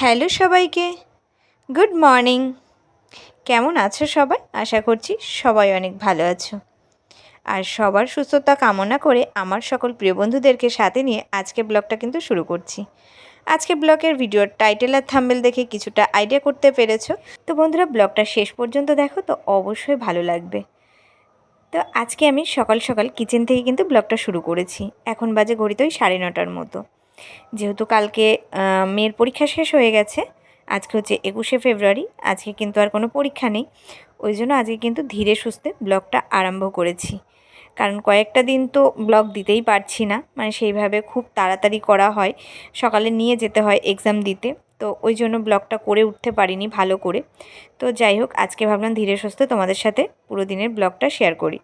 Hello সবাইকে, good morning. কেমন আছো সবাই? আশা করছি সবাই অনেক ভালো আছো। আর সবার সুস্থতা কামনা করে আমার সকল প্রিয় বন্ধুদেরকে সাথে নিয়ে আজকে ব্লগটা কিন্তু শুরু করছি। আজকে ব্লগের ভিডিওর টাইটেল আর থাম্বনেল দেখে কিছুটা আইডিয়া করতে পেরেছো। তো বন্ধুরা, ব্লগটা শেষ পর্যন্ত দেখো তো অবশ্যই ভালো লাগবে। তো আজকে আমি সকাল সকাল কিচেন থেকে কিন্তু ব্লগটা শুরু করেছি। এখন বাজে ঘড়িতে ওই 9:30 মতো। যেহেতু কালকে মেয়ের পরীক্ষা শেষ হয়ে গেছে, আজকে হচ্ছে 21শে ফেব্রুয়ারি, আজকে কিন্তু আর কোনো পরীক্ষা নেই। ওই জন্য আজকে কিন্তু ধীরে সুস্থে ব্লগটা আরম্ভ করেছি। কারণ কয়েকটা দিন তো ব্লগ দিতেই পারছি না, মানে সেইভাবে খুব তাড়াতাড়ি করা হয়, সকালে নিয়ে যেতে হয় এক্সাম দিতে, তো ওই জন্য ব্লগটা করে উঠতে পারিনি ভালো করে। তো যাই হোক, আজকে ভাবলাম ধীরে সুস্থে তোমাদের সাথে পুরো দিনের ব্লগটা শেয়ার করি।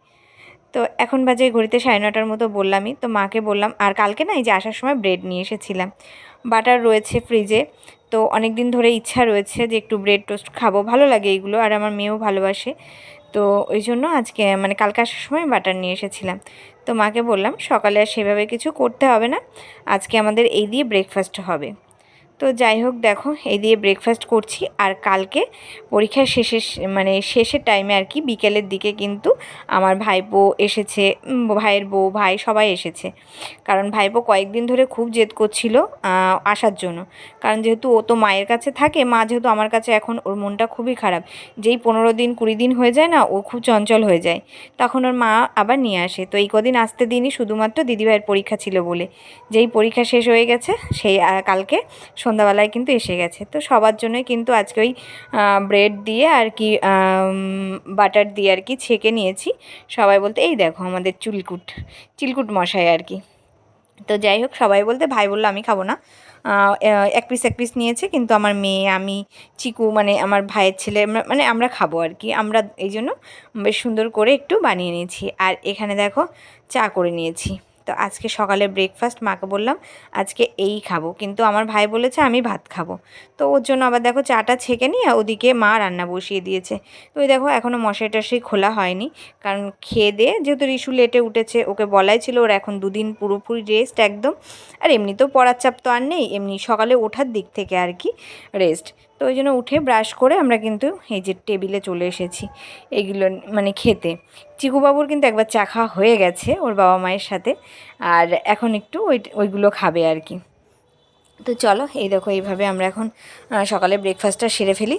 তো এখন বাজে ঘড়িতে 9:30 মতো বললামই। তো মাকে বললাম, আর কালকে না এই যে আসার সময় ব্রেড নিয়ে এসেছিলাম, বাটার রয়েছে ফ্রিজে। তো অনেক দিন ধরে ইচ্ছা রয়েছে যে একটু ব্রেড টোস্ট খাবো, ভালো লাগে এইগুলো, আর আমার মেয়েও ভালোবাসে। তো ওই জন্য আজকে মানে কালকে আসার সময় বাটার নিয়ে এসেছিলাম। তো মাকে বললাম সকালে আর সেভাবে কিছু করতে হবে না, আজকে আমাদের এই দিয়ে ব্রেকফাস্ট হবে। তো যাই হোক, দেখো এই দিয়ে ব্রেকফাস্ট করছি। আর কালকে পরীক্ষার মানে শেষের টাইমে আর কি বিকেলের দিকে কিন্তু আমার ভাইপো এসেছে, ভাইয়ের বউ ভাই সবাই এসেছে। কারণ ভাইপো কয়েকদিন ধরে খুব জেদ করছিল আসার জন্য। কারণ যেহেতু ও তো মায়ের কাছে থাকে, মা যেহেতু আমার কাছে, এখন ওর মনটা খুবই খারাপ। যেই 15 দিন 20 দিন হয়ে যায় না, ও খুব চঞ্চল হয়ে যায়, তখন ওর মা আবার নিয়ে আসে। তো এই কদিন আসতে দিনই শুধুমাত্র দিদিভাইয়ের পরীক্ষা ছিল বলে। যেই পরীক্ষা শেষ হয়ে গেছে সেই কালকে সন্ধ্যাবেলায় কিন্তু এসে গেছে। তো সবার জন্যই কিন্তু আজকে ওই ব্রেড দিয়ে আর কি বাটার দিয়ে আর কি ছেঁকে নিয়েছি। সবাই বলতে এই দেখো আমাদের চিলকুট মশাই আর কি। তো যাই হোক, সবাই বলতে ভাই বললো আমি খাবো না, এক পিস নিয়েছে, কিন্তু আমার মেয়ে, আমি, চিকু মানে আমার ভাইয়ের ছেলে, মানে আমরা খাবো আর কি। আমরা এই জন্য বেশ সুন্দর করে একটু বানিয়ে নিয়েছি। আর এখানে দেখো চা করে নিয়েছি। তো আজকে সকালে ব্রেকফাস্ট মাকে বললাম আজকে এই খাবো, কিন্তু আমার ভাই বলেছে আমি ভাত খাবো। তো ওর জন্য আবার দেখো চাটা ছেঁকে নিয়ে ওদিকে মা রান্না বসিয়ে দিয়েছে। তো ওই দেখো এখনও মশারি টশারি খোলা হয়নি, কারণ খেয়ে দিয়ে যেহেতু রিশু লেটে উঠেছে, ওকে বলাই ছিল ওর এখন 2 দিন পুরোপুরি রেস্ট একদম। আর এমনিতেও পড়ার চাপ তো আর নেই, এমনি সকালে ওঠার দিক থেকে আর কি রেস্ট। তো ওই জন্য উঠে ব্রাশ করে আমরা কিন্তু এই যে টেবিলে চলে এসেছি এগুলো মানে খেতে। চিকুবাবুর কিন্তু একবার চা খাওয়া হয়ে গেছে ওর বাবা মায়ের সাথে, আর এখন একটু ওইগুলো খাবে আর কি। তো চলো, এই দেখো এইভাবে আমরা এখন সকালে ব্রেকফাস্টটা সেরে ফেলি।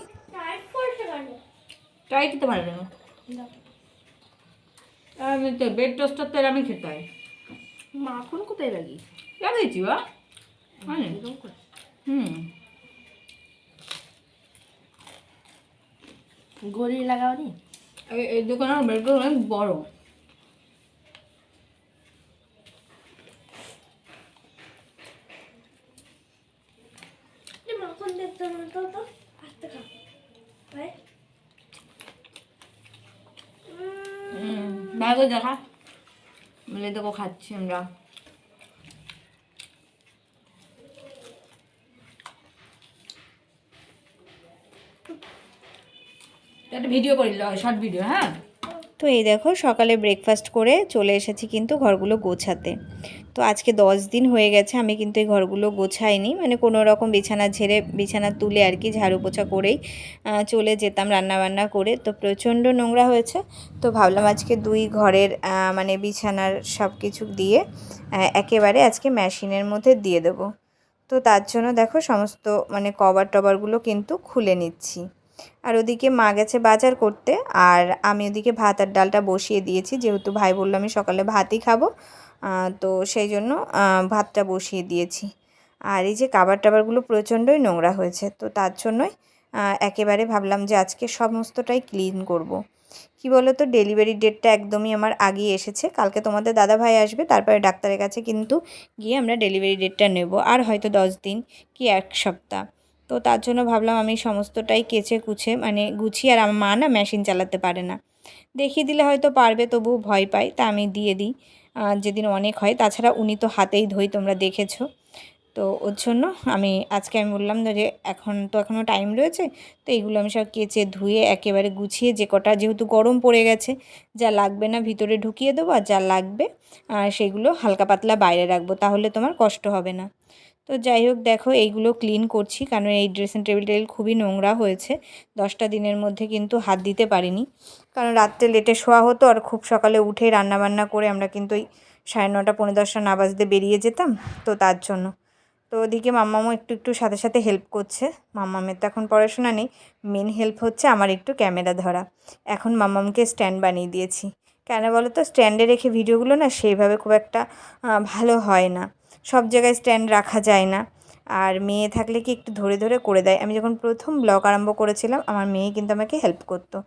ট্রাই খেতে পারবে না, আমি তো বেড টোস্টার তো আমি খেতে হয়। মাখন কোথায় লাগি লাগিয়েছি বা গড়ি লাগাওনি? এই দোকানের বেড অনেক বড়। মাখন দেখতে তো আস্তে খা ভাই। ভালো দেখা বলে দেখো খাচ্ছি আমরা। একটা ভিডিও করিল, শর্ট ভিডিও। হ্যাঁ, তো এই দেখো সকালে ব্রেকফাস্ট করে চলে এসেছি কিন্তু ঘরগুলো গোছাতে। তো আজকে 10 দিন হয়ে গেছে আমি কিন্তু এই ঘরগুলো গোছাইনি, মানে কোনো রকম বিছানা ঝেড়ে বিছানা তুলে আর কি ঝাড়ু পোছা করেই চলে যেতাম রান্নাবান্না করে। তো প্রচণ্ড নোংরা হয়েছে, তো ভাবলাম আজকে 2 ঘরের মানে বিছানার সব কিছু দিয়ে একেবারে আজকে মেশিনের মধ্যে দিয়ে দেবো। তো তার জন্য দেখো সমস্ত মানে কভার টভারগুলো কিন্তু খুলে নিচ্ছি। আর ওদিকে মা গেছে বাজার করতে, আর আমি ওদিকে ভাত আর ডালটা বসিয়ে দিয়েছি, যেহেতু ভাই বললো আমি সকালে ভাতই খাবো, তো সেই জন্য ভাতটা বসিয়ে দিয়েছি। আর এই যে কাবার টাবারগুলো প্রচণ্ডই নোংরা হয়েছে, তো তার জন্যই একেবারে ভাবলাম যে আজকে সমস্তটাই ক্লিন করব। কি বলো তো, ডেলিভারি ডেটটা একদমই আমার আগেই এসেছে। কালকে তোমাদের দাদা ভাই আসবে, তারপরে ডাক্তারের কাছে কিন্তু গিয়ে আমরা ডেলিভারি ডেটটা নেব, আর হয়তো 10 দিন কি 1 সপ্তাহ। তো তার জন্য ভাবলাম আমি সমস্তটাই কেচে কুচে মানে গুছিয়ে, আর আমার মা না মেশিন চালাতে পারে না, দেখিয়ে দিলে হয়তো পারবে, তবু ভয় পাই, তা আমি দিয়ে দিই যেদিন অনেক হয়। তাছাড়া উনি তো হাতেই ধোই, তোমরা দেখেছো। তো ওর জন্য আমি বললাম যে এখনও টাইম রয়েছে, তো এইগুলো আমি সব কেচে ধুয়ে একেবারে গুছিয়ে, যে কটা যেহেতু গরম পড়ে গেছে, যা লাগবে না ভিতরে ঢুকিয়ে দেবো, আর যা লাগবে সেগুলো হালকা পাতলা বাইরে রাখবো, তাহলে তোমার কষ্ট হবে না। তো যাই হোক দেখো এইগুলো ক্লিন করছি, কারণ এই ড্রেসিং টেবিল খুবই নোংরা হয়েছে। 10টা দিনের মধ্যে কিন্তু হাত দিতে পারিনি, কারণ রাত্রে লেটে শোয়া হতো আর খুব সকালে উঠে রান্নাবান্না করে আমরা কিন্তু ওই 9:30 পৌনে 10টা না বাজতে বেরিয়ে যেতাম, তো তার জন্য। তো ওদিকে মাম্মামও একটু একটু সাথে সাথে হেল্প করছে। মাম্মামের তো এখন পড়াশোনা নেই, মেন হেল্প হচ্ছে আমার একটু ক্যামেরা ধরা। এখন মাম্মামকে স্ট্যান্ড বানিয়ে দিয়েছি। কেন বলো তো, স্ট্যান্ডে রেখে ভিডিওগুলো না সেইভাবে খুব একটা ভালো হয় না, সব জায়গায় স্ট্যান্ড রাখা যায় না। আর মেয়ে থাকলে কি একটু ধরে ধরে করে দেয়। আমি যখন প্রথম ব্লগ আরম্ভ করেছিলাম আমার মেয়ে কিন্তু আমাকে হেল্প করতো।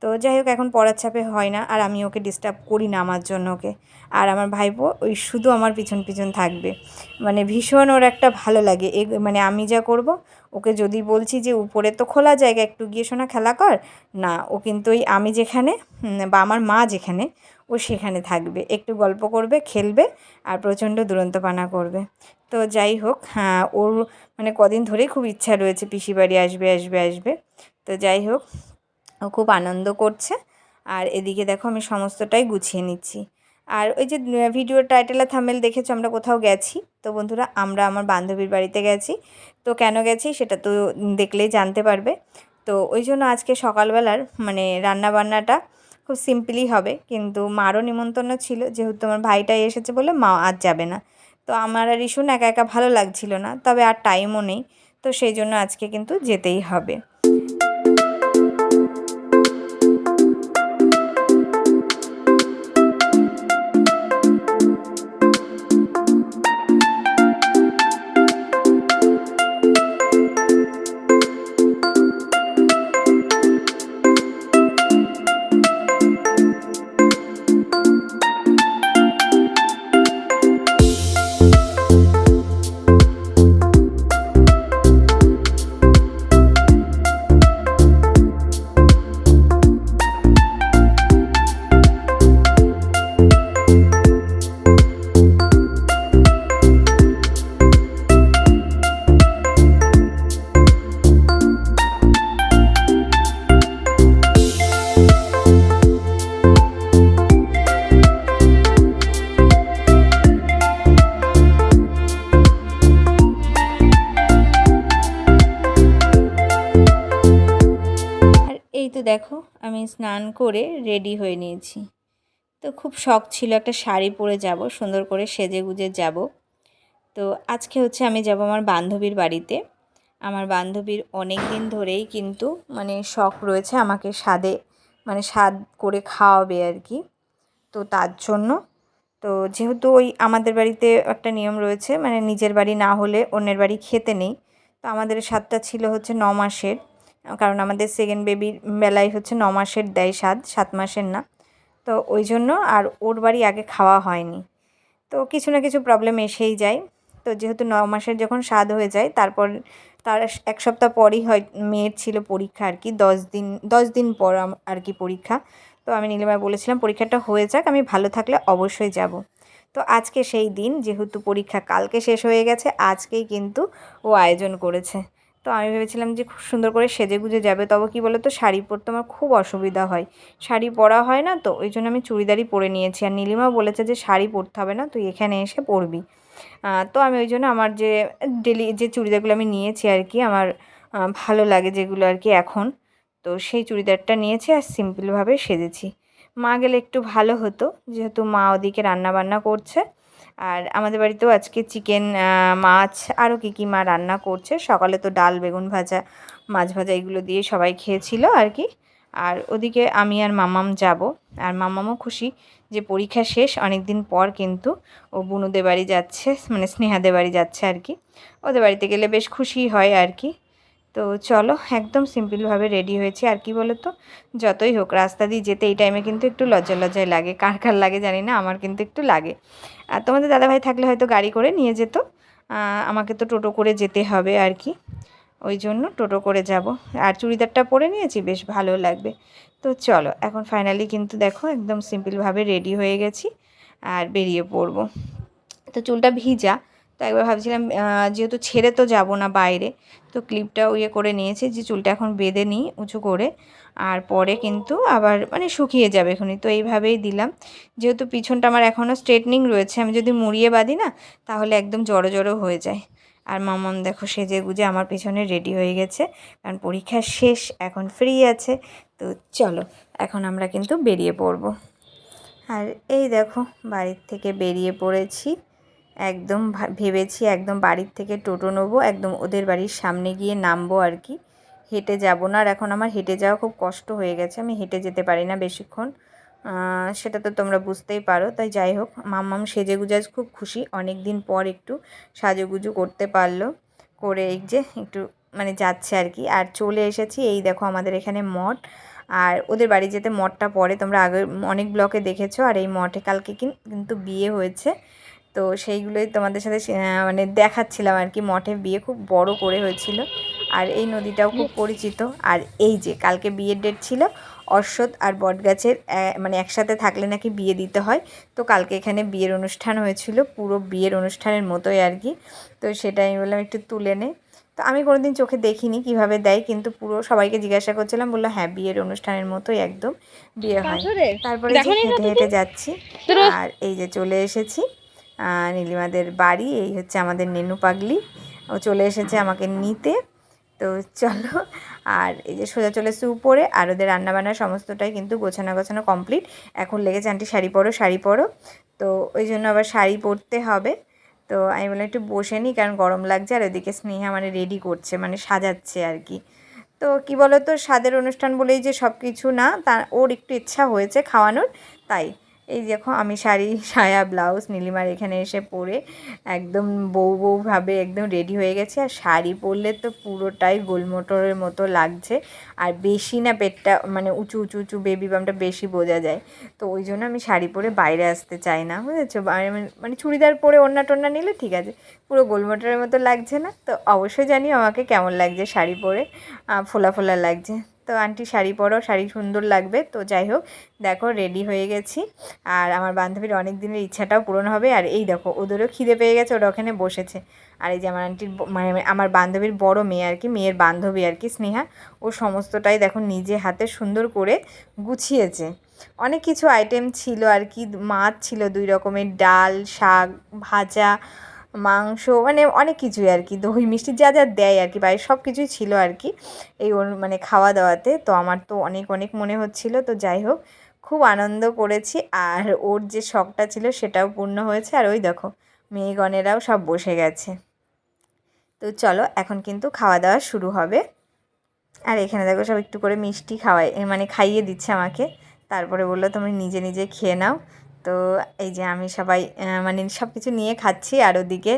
তো যাই হোক এখন পড়ার চাপে হয় না, আর আমি ওকে ডিস্টার্ব করি না আমার জন্য ওকে। আর আমার ভাইপো ওই শুধু আমার পিছন পিছন থাকবে, মানে ভীষণ ওর একটা ভালো লাগে। মানে আমি যা করব, ওকে যদি বলছি যে উপরে তো খোলা জায়গা, একটু গিয়ে শোনা খেলা কর, না ও কিন্তু ওই আমি যেখানে বা আমার মা যেখানে, ও সেখানে থাকবে, একটু গল্প করবে, খেলবে আর প্রচণ্ড দুরন্তপানা করবে। তো যাই হোক, হ্যাঁ ওর মানে কদিন ধরেই খুব ইচ্ছা রয়েছে পিসি বাড়ি আসবে আসবে আসবে। তো যাই হোক, ও খুব আনন্দ করছে। আর এদিকে দেখো আমি সমস্তটাই গুছিয়ে নিচ্ছি। আর ওই যে ভিডিওর টাইটেল আর থাম্বনেল দেখেছো আমরা কোথাও গেছি, তো বন্ধুরা আমরা আমার বান্ধবীর বাড়িতে গেছি। তো কেন গেছি সেটা তো দেখলেই জানতে পারবে। তো ওই জন্য আজকে সকালবেলার মানে রান্নাবান্নাটা খুব সিম্পলই হবে, কিন্তু মারও নিমন্ত্রণ ছিল, যেহেতু আমার ভাইটাই এসেছে বলে মা আজ যাবে না। তো আমার আর ইস্যু একা একা ভালো লাগছিল না, তবে আর টাইমও নেই, তো সেই জন্য আজকে কিন্তু যেতেই হবে। এই তো দেখো আমি স্নান করে রেডি হয়ে নিয়েছি। তো খুব শখ ছিল একটা শাড়ি পরে যাব, সুন্দর করে সেজে গুজে যাব। তো আজকে হচ্ছে আমি যাব আমার বান্ধবীর বাড়িতে। আমার বান্ধবীর অনেক দিন ধরেই কিন্তু মানে শখ রয়েছে আমাকে স্বাদ করে খাওয়াবে আর কি। তো তার জন্য, তো যেহেতু ওই আমাদের বাড়িতে একটা নিয়ম রয়েছে, মানে নিজের বাড়ি না হলে অন্যের বাড়ি খেতে নেই। তো আমাদের স্বাদটা ছিল হচ্ছে 9 মাসের, কারণ আমাদের সেকেন্ড বেবির বেলায় হচ্ছে 9 মাসের দেয় স্বাদ, 7 মাসের না। তো ওই জন্য আর ওর বাড়ি আগে খাওয়া হয়নি। তো কিছু না কিছু প্রবলেম এসেই যায়। তো যেহেতু 9 মাসের যখন স্বাদ হয়ে যায়, তারপর তার 1 সপ্তাহ পরই হয় মেয়ের ছিল পরীক্ষা আর কি, 10 দিন পর আর কি পরীক্ষা। তো আমি নীলিমায় বলেছিলাম পরীক্ষাটা হয়ে যাক, আমি ভালো থাকলে অবশ্যই যাব। তো আজকে সেই দিন, যেহেতু পরীক্ষা কালকে শেষ হয়ে গেছে, আজকেই কিন্তু ও আয়োজন করেছে। তো আমি ভেবেছিলাম যে খুব সুন্দর করে সেজেগুজে যাবে, তবে কি বলো তো শাড়ি পরতে আমার খুব অসুবিধা হয়, শাড়ি পরা হয় না, তো ওই জন্য আমি চুড়িদারই পরে নিয়েছি। আর নীলিমা বলেছে যে শাড়ি পরতে হবে না, তুই এখানে এসে পরবি। তো আমি ওই জন্য আমার যে ডেলি যে চুড়িদারগুলো আমি নিয়েছি আর কি, আমার ভালো লাগে যেগুলো আর কি এখন, তো সেই চুড়িদারটা নিয়েছি আর সিম্পলভাবে সেজেছি। মা গেলে একটু ভালো হতো, যেহেতু মা ওদিকে রান্না বান্না করছে। আর আমাদের বাড়িতেও আজকে চিকেন, মাছ আরও কী মা রান্না করছে। সকালে তো ডাল, বেগুন ভাজা, মাছ ভাজা এগুলো দিয়ে সবাই খেয়েছিল আর কি। আর ওদিকে আমি আর মাম্মাম যাব। আর মাম্মামও খুশি যে পরীক্ষা শেষ, অনেক দিন পর কিন্তু ও বুনুদের বাড়ি যাচ্ছে, মানে স্নেহাদের বাড়ি যাচ্ছে আর কি। ওদের বাড়িতে গেলে বেশ খুশি হয় আর কি। তো চলো একদম সিম্পলভাবে রেডি হয়েছি। আর কি বলো তো, যতই হোক রাস্তা দিয়ে যেতে এই টাইমে কিন্তু একটু লজ্জায় লাগে, কার কার লাগে জানি না, আমার কিন্তু একটু লাগে। আর তোমাদের দাদাভাই থাকলে হয়তো গাড়ি করে নিয়ে যেত, আমাকে তো টোটো করে যেতে হবে আর কি, ওই জন্য টোটো করে যাব। আর চুড়িদারটা পরে নিয়েছি, বেশ ভালো লাগবে। তো চলো এখন ফাইনালি কিন্তু দেখো একদম সিম্পলভাবে রেডি হয়ে গেছি আর বেরিয়ে পড়বো। তো চুলটা ভিজা, তো একবার ভাবছিলাম যেহেতু ছেড়ে তো যাব না বাইরে, তো ক্লিপটাও করে নিয়েছি যে চুলটা এখন বেঁধে নিই উঁচু করে, আর পরে কিন্তু আবার মানে শুকিয়ে যাবে এখনই। তো এইভাবেই দিলাম, যেহেতু পিছনটা আমার এখনও স্ট্রেটনিং রয়েছে, আমি যদি মুড়িয়ে বাঁধি না তাহলে একদম জড়ো জড়ো হয়ে যায়। আর মামাম দেখো সেজে গুজে আমার পেছনে রেডি হয়ে গেছে, কারণ পরীক্ষা শেষ, এখন ফ্রি আছে। তো চলো এখন আমরা কিন্তু বেরিয়ে পড়ব। আর এই দেখো বাড়ির থেকে বেরিয়ে পড়েছি। একদম ভেবেছি একদম বাড়ির থেকে টোটো নেবো, একদম ওদের বাড়ির সামনে গিয়ে নামবো আর কি, হেঁটে যাব না। আর এখন আমার হেঁটে যাওয়া খুব কষ্ট হয়ে গেছে, আমি হেঁটে যেতে পারি না বেশিক্ষণ, সেটা তো তোমরা বুঝতেই পারো। তাই যাই হোক, মাম্মাম সেজেগুজে খুব খুশি, অনেক দিন পর একটু সাজুগুজু করতে পারলো, করে এই যে একটু মানে যাচ্ছে আর কি। আর চলে এসেছি, এই দেখো আমাদের এখানে মঠ, আর ওদের বাড়ি যেতে মঠটা পড়ে, তোমরা আগের অনেক ব্লকে দেখেছো। আর এই মঠে কালকে কিন্তু বিয়ে হয়েছে, তো সেইগুলোই তোমাদের সাথে মানে দেখাচ্ছিলাম আর কি। মঠে বিয়ে খুব বড় করে হয়েছিল, আর এই নদীটাও খুব পরিচিত। আর এই যে কালকে বিয়ের ডেট ছিল, অশ্বত্থ আর বটগাছের মানে একসাথে থাকলে নাকি বিয়ে দিতে হয়। তো কালকে এখানে বিয়ের অনুষ্ঠান হয়েছিল, পুরো বিয়ের অনুষ্ঠানের মতোই আর কি। তো সেটা আমি বললাম একটু তুলে নে। তো আমি কোনোদিন চোখে দেখিনি কিভাবে দেয়, কিন্তু পুরো সবাইকে জিজ্ঞাসা করছিলাম, বললো হ্যাঁ বিয়ের অনুষ্ঠানের মতোই একদম বিয়ে হয়। তারপরে যে হেঁটে হেঁটে যাচ্ছি, আর এই যে চলে এসেছি নীলিমাদের বাড়ি। এই হচ্ছে আমাদের নেনু পাগলি, ও চলে এসেছে আমাকে নিতে। তো চলো, আর এই যে সোজা চলে এসেছে উপরে, আর ওদের রান্নাবান্না সমস্তটাই কিন্তু গোছানো গোছানো কমপ্লিট। এখন লেগেছে আন্টি শাড়ি পরো শাড়ি পরো, তো ওই জন্য আবার শাড়ি পরতে হবে। তো আমি বললাম একটু বসে নিই, কারণ গরম লাগছে। আর ওদিকে স্নেহা মানে রেডি করছে, মানে সাজাচ্ছে আর কি। তো কি বলো তো, স্বাদের অনুষ্ঠান বলেই যে সব কিছু না, তা ওর একটু ইচ্ছা হয়েছে খাওয়ানোর, তাই এই দেখো আমি শাড়ি সায়া ব্লাউজ নীলিমার এখানে এসে পরে একদম বউভাবে একদম রেডি হয়ে গেছে। আর শাড়ি পরলে তো পুরোটাই গোলমোটরের মতো লাগছে, আর বেশি না পেটটা মানে উঁচু উঁচু উঁচু বেবি বামটা বেশি বোঝা যায়। তো ওই জন্য আমি শাড়ি পরে বাইরে আসতে চাই না, বুঝেছো। মানে চুড়িদার পরে ওড়না টোড়না নিলে ঠিক আছে, পুরো গোলমোটরের মতো লাগছে না। তো অবশ্যই জানি আমাকে কেমন লাগছে শাড়ি পরে, ফোলা ফোলা লাগছে। তো আন্টি শাড়ি পরো, শাড়ি সুন্দর লাগবে। তো যাই হোক দেখো রেডি হয়ে গেছি, আর আমার বান্ধবীর অনেক দিনের ইচ্ছাটাও পূরণ হবে। আর এই দেখো ওদেরও খিদে পেয়ে গেছে, ওরা ওখানে বসেছে। আর এই যে আমার আন্টির মানে আমার বান্ধবীর বড় মেয়ে আর কি, মেয়ের বান্ধবী আর কি স্নেহা, ও সমস্তটাই দেখো নিজে হাতে সুন্দর করে গুছিয়েছে। অনেক কিছু আইটেম ছিল আর কি, মাছ ছিল 2 রকমের, ডাল শাক ভাজা মাংস, মানে অনেক কিছুই আর কি, দই মিষ্টি যা যা দেয় আর কি বাইরে, সব কিছুই ছিল আর কি এই ওর মানে খাওয়া দাওয়াতে। তো আমার তো অনেক অনেক মনে হচ্ছিল। তো যাই হোক খুব আনন্দ করেছি, আর ওর যে শখটা ছিল সেটাও পূর্ণ হয়েছে। আর ওই দেখো মেয়েগণেরাও সব বসে গেছে। তো চলো এখন কিন্তু খাওয়া দাওয়া শুরু হবে। আর এখানে দেখো সব একটু করে মিষ্টি মানে খাইয়ে দিচ্ছে আমাকে, তারপরে বললো তুমি নিজে নিজে খেয়ে নাও। তো এই যে আমি সবাই মানে সব কিছু নিয়ে খাচ্ছি। আর ওদিকে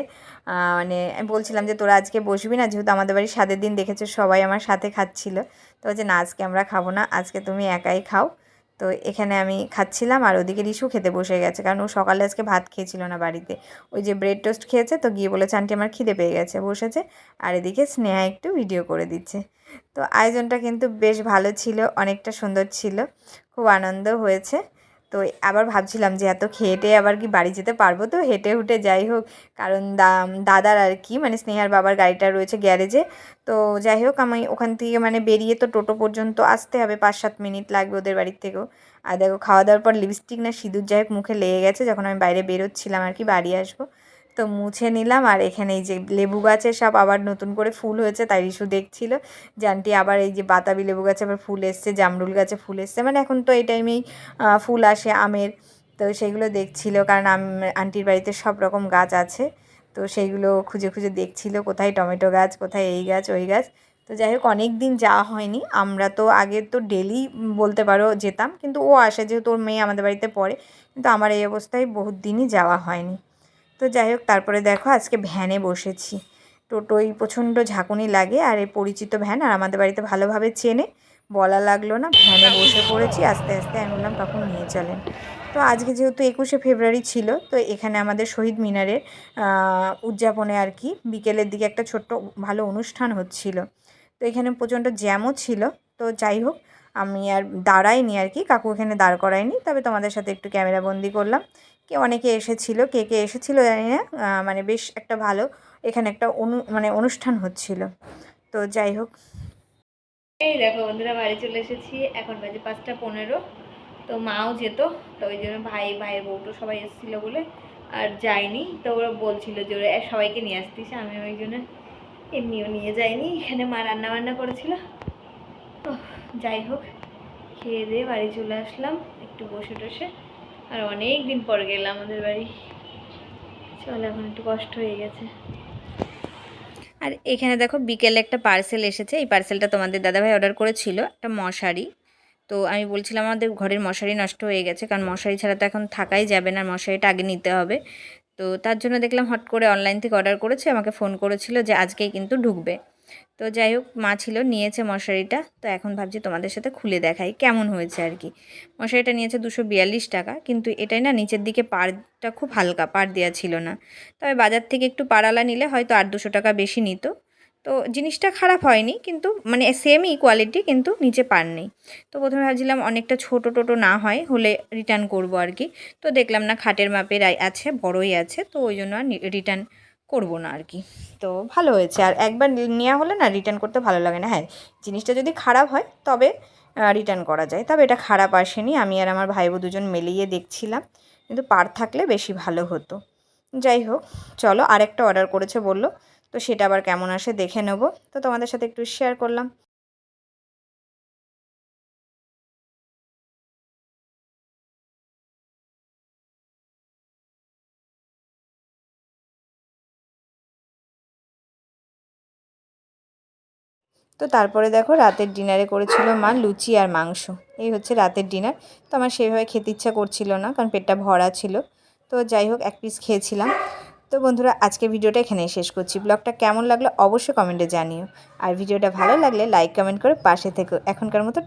মানে আমি বলছিলাম যে তোরা আজকে বসবি না, যেহেতু আমাদের বাড়ির স্বাদের দিন দেখেছো সবাই আমার সাথে খাচ্ছিল। তো যে না আজকে আমরা খাবো না, আজকে তুমি একাই খাও। তো এখানে আমি খাচ্ছিলাম, আর ওদিকে রিশু খেতে বসে গেছে, কারণ ও সকালে আজকে ভাত খেয়েছিল না বাড়িতে, ওই যে ব্রেড টোস্ট খেয়েছে। তো গিয়ে বলেছে আন্টি আমার খিদে পেয়ে গেছে, বসেছে। আর এদিকে স্নেহা একটু ভিডিও করে দিচ্ছে। তো আয়োজনটা কিন্তু বেশ ভালো ছিল, অনেকটা সুন্দর ছিল, খুব আনন্দ হয়েছে। তো আবার ভাবছিলাম যে এত হেঁটে আবার কি বাড়ি যেতে পারবো, তো হেঁটে হুটে যাই হোক, কারণ দাদার আর কি মানে স্নেহার বাবার গাড়িটা রয়েছে গ্যারেজে। তো যাই হোক আমি ওখান থেকে মানে বেরিয়ে তো টোটো পর্যন্ত আসতে হবে, 5-7 মিনিট লাগবে ওদের বাড়ির থেকেও। আর দেখো খাওয়া দাওয়ার পর লিপস্টিক না সিঁদুর যাই হোক মুখে লেগে গেছে, যখন আমি বাইরে বেরোচ্ছিলাম আর কি বাড়ি আসবো। তো মুছে নিলাম। আর এখানে এই যে লেবু গাছে সব আবার নতুন করে ফুল হয়েছে, তাই রিশু দেখছিল যে আন্টি আবার এই যে বাতাবি লেবু গাছে আবার ফুল এসছে, জামরুল গাছে ফুল এসছে, মানে এখন তো এই টাইমেই ফুল আসে আমের। তো সেইগুলো দেখছিল, কারণ আন্টির বাড়িতে সব রকম গাছ আছে। তো সেইগুলো খুঁজে খুঁজে দেখছিল, কোথায় টমেটো গাছ, কোথায় এই গাছ ওই গাছ। তো যাই হোক অনেক দিন যাওয়া হয়নি, আমরা তো আগে তো ডেলি বলতে পারো যেতাম, কিন্তু ও আসে যেহেতু ওর মেয়ে আমাদের বাড়িতে পড়ে, কিন্তু আমার এই অবস্থায় বহুত দিনই যাওয়া হয়নি। তো যাই হোক তারপরে দেখো আজকে ভ্যানে বসেছি, টোটোই প্রচণ্ড ঝাঁকুনি লাগে, আর এই পরিচিত ভ্যান, আর আমাদের বাড়িতে ভালোভাবে চেনে, বলা লাগলো না, ভ্যানে বসে পড়েছি। আস্তে আস্তে আমি বললাম কাকু নিয়ে চলেন। তো আজকে যেহেতু 21শে ফেব্রুয়ারি ছিল, তো এখানে আমাদের শহীদ মিনারের উদযাপনে আর কি বিকেলের দিকে একটা ছোট্ট ভালো অনুষ্ঠান হচ্ছিল। তো এখানে প্রচণ্ড জ্যামও ছিল। তো যাই হোক আমি আর দাঁড়াইনি আর কি, কাকু এখানে দাঁড় করায়নি, তবে তোমাদের সাথে একটু ক্যামেরাবন্দি করলাম। অনেকে এসেছিল, কে কে এসেছিল জানি না, মানে বেশ একটা ভালো এখানে একটা মানে অনুষ্ঠান হচ্ছিল। তো যাই হোক এই দেখো বন্ধুরা বাড়ি চলে এসেছি, এখন বাজে 5টা 15। তো মাও যেত, তো ওই জন্য ভাইয়ের বউটো সবাই এসেছিলো বলে আর যাইনি, তো ওরা বলছিল যে ওরা সবাইকে নিয়ে আসতিস, আমি ওই জন্য এমনিও নিয়ে যাইনি। এখানে মা রান্না বান্না করেছিল। তো যাই হোক, খেয়ে দিয়ে বাড়ি চলে আসলাম একটু বসে টসে। আর অনেক দিন পর গেলাম আমাদের বাড়ি। চলো, এখন একটু কষ্ট হয়ে গেছে। আর এখানে দেখো বিকেলে একটা পার্সেল এসেছে। এই পার্সেলটা তোমাদের দাদাভাই অর্ডার করেছিল, একটা মশারি। তো আমি বলছিলাম আমাদের ঘরের মশারি নষ্ট হয়ে গেছে, কারণ মশারি ছাড়া তো এখন থাকাই যাবে না, মশারিটা আগে নিতে হবে। তো তার জন্য দেখলাম হট করে অনলাইন থেকে অর্ডার করেছে, আমাকে ফোন করেছিল যে আজকেই কিন্তু ঢুকবে। তো যাই হোক, মা ছিল, নিয়েছে মশারিটা। তো এখন ভাবছি তোমাদের সাথে খুলে দেখাই কেমন হয়েছে আর কি। মশারিটা নিয়েছে 242 টাকা, কিন্তু এটাই না নিচের দিকে পাড়টা খুব হালকা, পাড় দেওয়া ছিল না। তবে বাজার থেকে একটু পাড়ালা নিলে হয়তো 800 টাকা বেশি নিত। তো জিনিসটা খারাপ হয়নি, কিন্তু মানে সেমই কোয়ালিটি, কিন্তু নিচে পাড় নেই। তো প্রথমে ভাবছিলাম অনেকটা ছোটো টোটো না হয় হলে রিটার্ন করব আর কি। তো দেখলাম না খাটের মাপের আছে, বড়ই আছে, তো ওই জন্য আর রিটার্ন করবো না আর কি। তো ভালো হয়েছে। আর একবার নেওয়া হলে না রিটার্ন করতে ভালো লাগে না। হ্যাঁ, জিনিসটা যদি খারাপ হয় তবে রিটার্ন করা যায়, তবে এটা খারাপ আসেনি। আমি আর আমার ভাই বোন দুজন মিলিয়ে দেখছিলাম, কিন্তু পার থাকলে বেশি ভালো হতো। যাই হোক, চলো, আরেকটা অর্ডার করেছে বললো, তো সেটা আবার কেমন আসে দেখে নেবো। তো তোমাদের সাথে একটু শেয়ার করলাম। তো তারপরে দেখো রাতের ডিনারে করেছিল মা লুচি আর মাংস। এই হচ্ছে রাতের ডিনার। তো আমার সেভাবে খেতে ইচ্ছা করছিল না, কারণ পেটটা ভরা ছিল। তো যাই হোক, এক পিস খেয়েছিলাম। তো বন্ধুরা, আজকে ভিডিওটা এখানেই শেষ করছি। ব্লগটা কেমন লাগলো অবশ্যই কমেন্টে জানিও। আর ভিডিওটা ভালো লাগলে লাইক কমেন্ট করে পাশে থেকো। এখনকার মতো